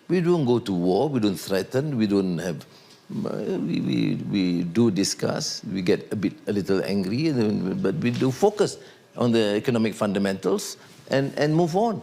We don't go to war, we don't threaten, we don't have, we do discuss, we get a little angry, but we do focus on the economic fundamentals and move on.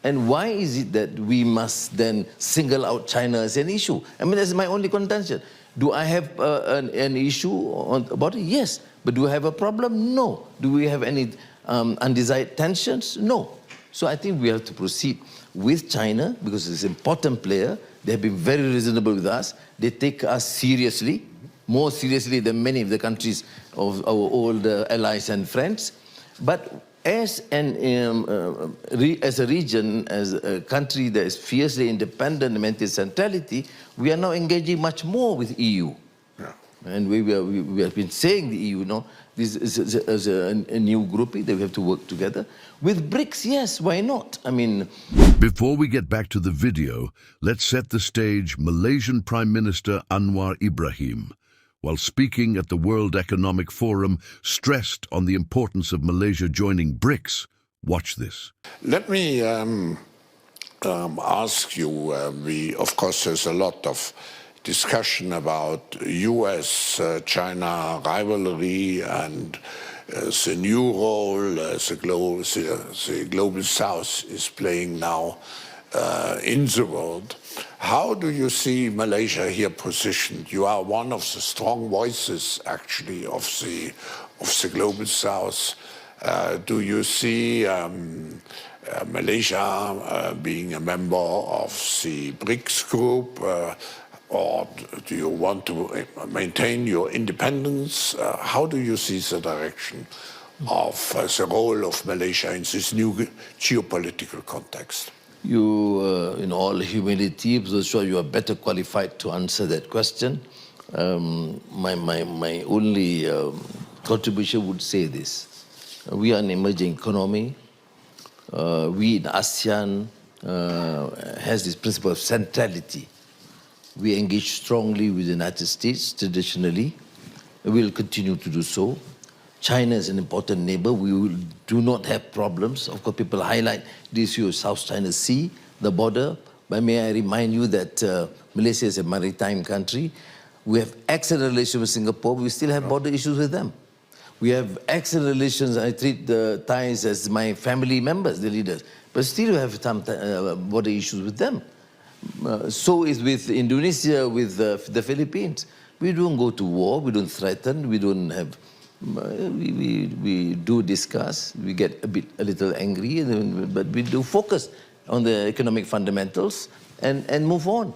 And why is it that we must then single out China as an issue? I mean, that's my only contention. Do I have an issue about it? Yes. But do I have a problem? No. Do we have any undesired tensions? No. So I think we have to proceed with China because it's an important player. They have been very reasonable with us. They take us seriously, more seriously than many of the countries of our old allies and friends. But as a region, as a country that is fiercely independent and maintains centrality, we are now engaging much more with EU. Yeah. And we have been saying the EU, this is a new grouping that we have to work together. With BRICS, yes, why not? I mean... Before we get back to the video, let's set the stage. Malaysian Prime Minister Anwar Ibrahim, while speaking at the World Economic Forum, stressed on the importance of Malaysia joining BRICS. Watch this. Let me ask you, of course, there's a lot of discussion about US-China rivalry and the new role the Global South is playing now in the world. How do you see Malaysia here positioned? You are one of the strong voices, actually, of the Global South. Do you see Malaysia being a member of the BRICS group, or do you want to maintain your independence? How do you see the direction of the role of Malaysia in this new geopolitical context? You, in all humility, I'm sure you are better qualified to answer that question. My only contribution would say this. We are an emerging economy. We in ASEAN has this principle of centrality. We engage strongly with the United States traditionally. We will continue to do so. China is an important neighbor. We do not have problems. Of course, people highlight the issue of South China Sea, the border. But may I remind you that Malaysia is a maritime country. We have excellent relations with Singapore. We still have border issues with them. We have excellent relations. I treat the Thais as my family members, the leaders. But still we have some border issues with them. So is with Indonesia, with the Philippines. We don't go to war. We don't threaten. We don't have... We do discuss, we get a little angry, but we do focus on the economic fundamentals and move on.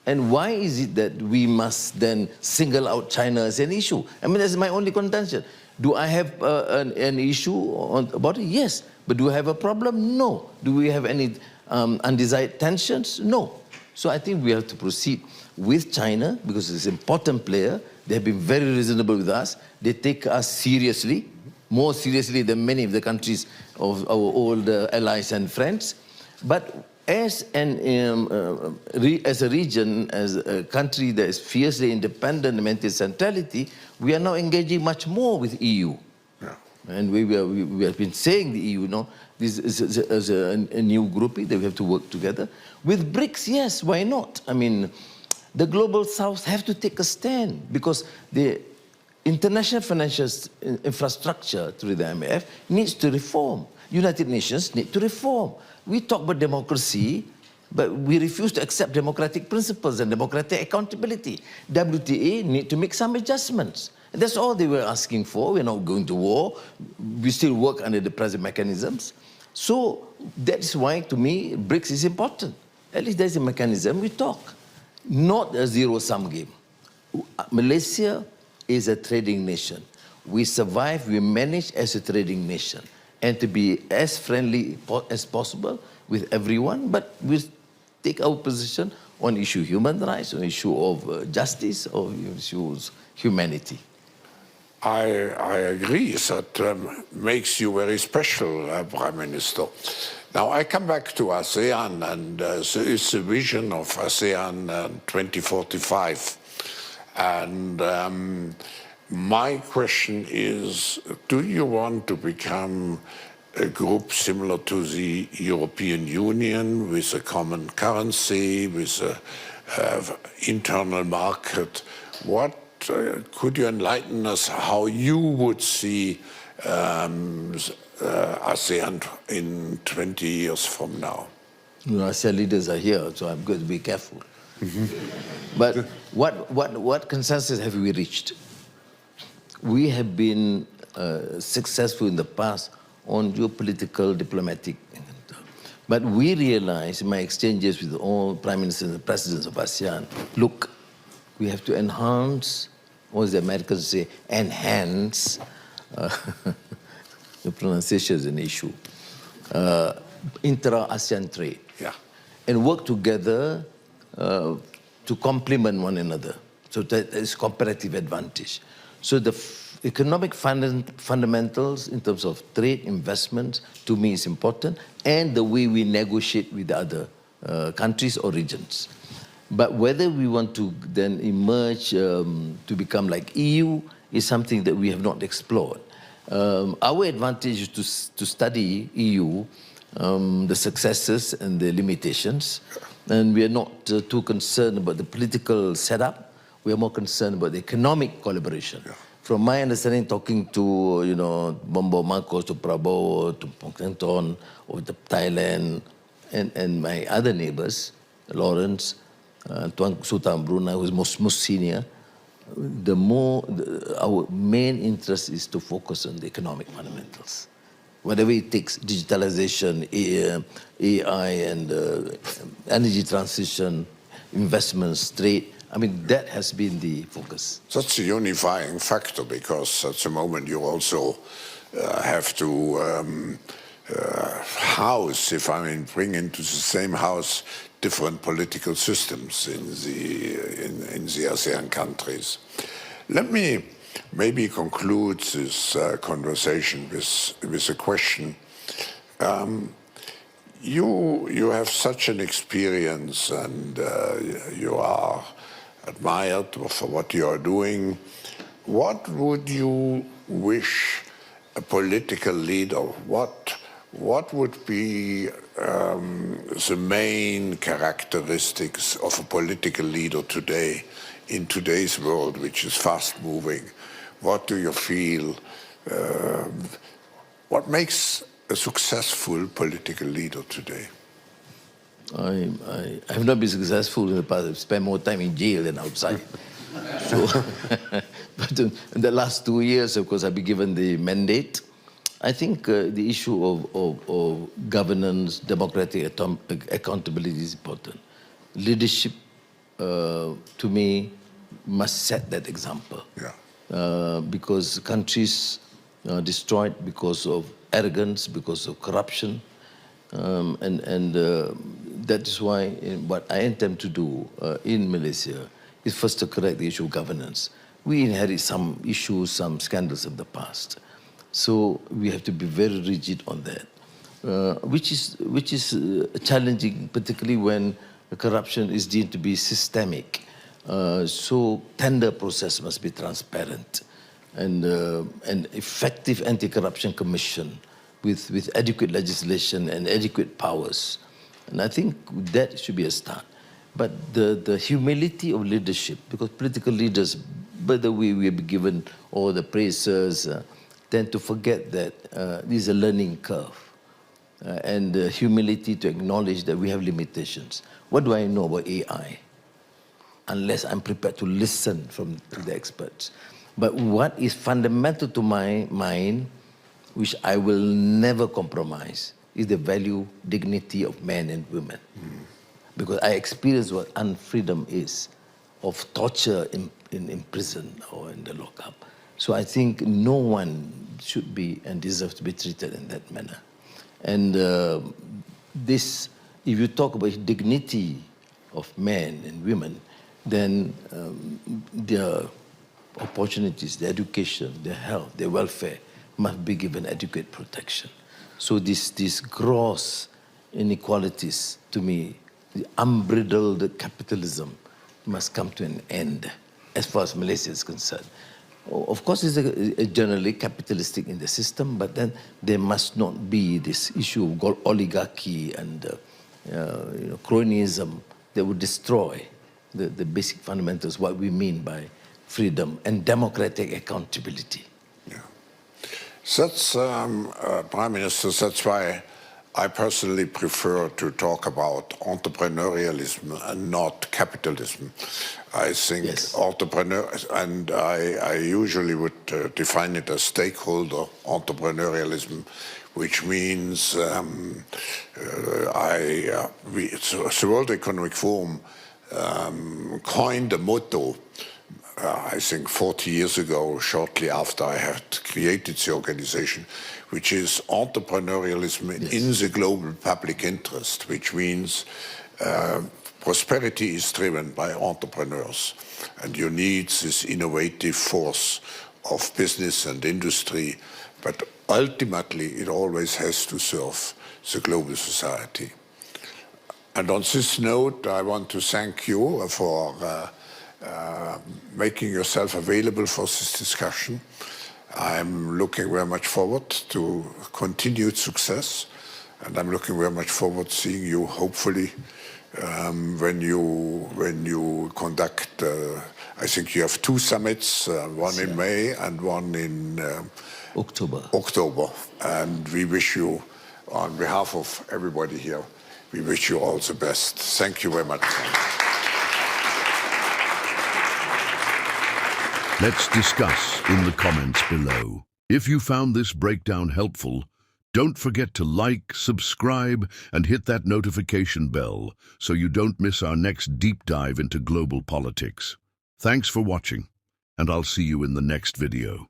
And why is it that we must then single out China as an issue? I mean, that's my only contention. Do I have an issue about it? Yes. But do I have a problem? No. Do we have any undesired tensions? No. So I think we have to proceed with China because it's an important player. They have been very reasonable with us. They take us seriously, more seriously than many of the countries of our old allies and friends. But as a region, as a country that is fiercely independent and maintains centrality, we are now engaging much more with EU. Yeah. And we have been saying the EU, this is a new grouping that we have to work together. With BRICS, yes, why not? I mean, the Global South have to take a stand because the international financial infrastructure through the IMF needs to reform. United Nations need to reform. We talk about democracy, but we refuse to accept democratic principles and democratic accountability. WTA need to make some adjustments. And that's all they were asking for. We're not going to war. We still work under the present mechanisms. So that's why, to me, BRICS is important. At least there's a mechanism we talk. Not a zero-sum game. Malaysia is a trading nation. We survive, we manage as a trading nation. And to be as friendly as possible with everyone, but we take our position on issue of human rights, on issue of justice, or issues humanity. I agree. That makes you very special, Prime Minister. Now, I come back to ASEAN, and it's the vision of ASEAN 2045. And my question is, do you want to become a group similar to the European Union with a common currency, with an internal market. What could you enlighten us how you would see ASEAN in 20 years from now? You know, ASEAN leaders are here, so I'm going to be careful. But what consensus have we reached? We have been successful in the past on geopolitical, diplomatic, but we realized in my exchanges with all prime ministers and presidents of ASEAN, look, we have to enhance, what does the Americans say, enhance, the pronunciation is an issue, intra-ASEAN trade, and work together to complement one another. So that is comparative advantage. So the economic fundamentals in terms of trade, investments, to me is important, and the way we negotiate with other countries or regions. But whether we want to then emerge to become like EU is something that we have not explored. Our advantage is to study EU, the successes and the limitations, and we are not too concerned about the political setup. We are more concerned about the economic collaboration. From my understanding, talking to, you know, Bombo Marcos, to Prabowo, to Pongkenton, or to Thailand, and my other neighbors, Lawrence, Tuan Sultan Brunei, who is most senior, our main interest is to focus on the economic fundamentals. Whatever it takes, digitalization, AI, and energy transition, investments, trade, I mean, that has been the focus. That's a unifying factor, because at the moment you also have to house, if I mean, bring into the same house different political systems in the ASEAN countries. Let me maybe conclude this conversation with a question. You have such an experience, and you are admired for what you are doing. What would you wish a political leader, what would be the main characteristics of a political leader today, in today's world, which is fast moving? What do you feel, what makes a successful political leader today? I have not been successful in the past. I've spent more time in jail than outside. So, but in the last 2 years, of course, I've been given the mandate. I think the issue of governance, democratic accountability is important. Leadership, to me, must set that example. Because countries are destroyed because of arrogance, because of corruption. That is why what I intend to do in Malaysia is first to correct the issue of governance. We inherit some issues, some scandals of the past. So we have to be very rigid on that, which is challenging, particularly when corruption is deemed to be systemic. So tender process must be transparent, and an effective anti-corruption commission with adequate legislation and adequate powers. And I think that should be a start. But the humility of leadership, because political leaders, by the way we have been given all the praises, tend to forget that this is a learning curve. And the humility to acknowledge that we have limitations. What do I know about AI? Unless I'm prepared to listen to the experts. But what is fundamental to my mind, which I will never compromise, is the value, dignity of men and women. Because I experience what unfreedom is, of torture in prison or in the lockup. So I think no one should be and deserves to be treated in that manner. And this, if you talk about dignity of men and women, then their opportunities, their education, their health, their welfare must be given adequate protection. So these gross inequalities, to me, the unbridled capitalism must come to an end as far as Malaysia is concerned. Of course, it's generally capitalistic in the system, but then there must not be this issue of oligarchy and cronyism that would destroy the basic fundamentals, what we mean by freedom and democratic accountability. Yeah. That's, Prime Minister, that's why I personally prefer to talk about entrepreneurialism and not capitalism. I think Yes. and I usually would define it as stakeholder entrepreneurialism, which means the World Economic Forum coined a motto, I think 40 years ago, shortly after I had created the organization, which is entrepreneurialism in the global public interest, which means prosperity is driven by entrepreneurs, and you need this innovative force of business and industry, but ultimately it always has to serve the global society. And on this note, I want to thank you for making yourself available for this discussion. I'm looking very much forward to continued success, and I'm looking very much forward to seeing you, hopefully, when you conduct, I think you have 2 summits, one in May and one in October. And we wish you, on behalf of everybody here, we wish you all the best. Thank you very much. Let's discuss in the comments below. If you found this breakdown helpful, don't forget to like, subscribe, and hit that notification bell so you don't miss our next deep dive into global politics. Thanks for watching, and I'll see you in the next video.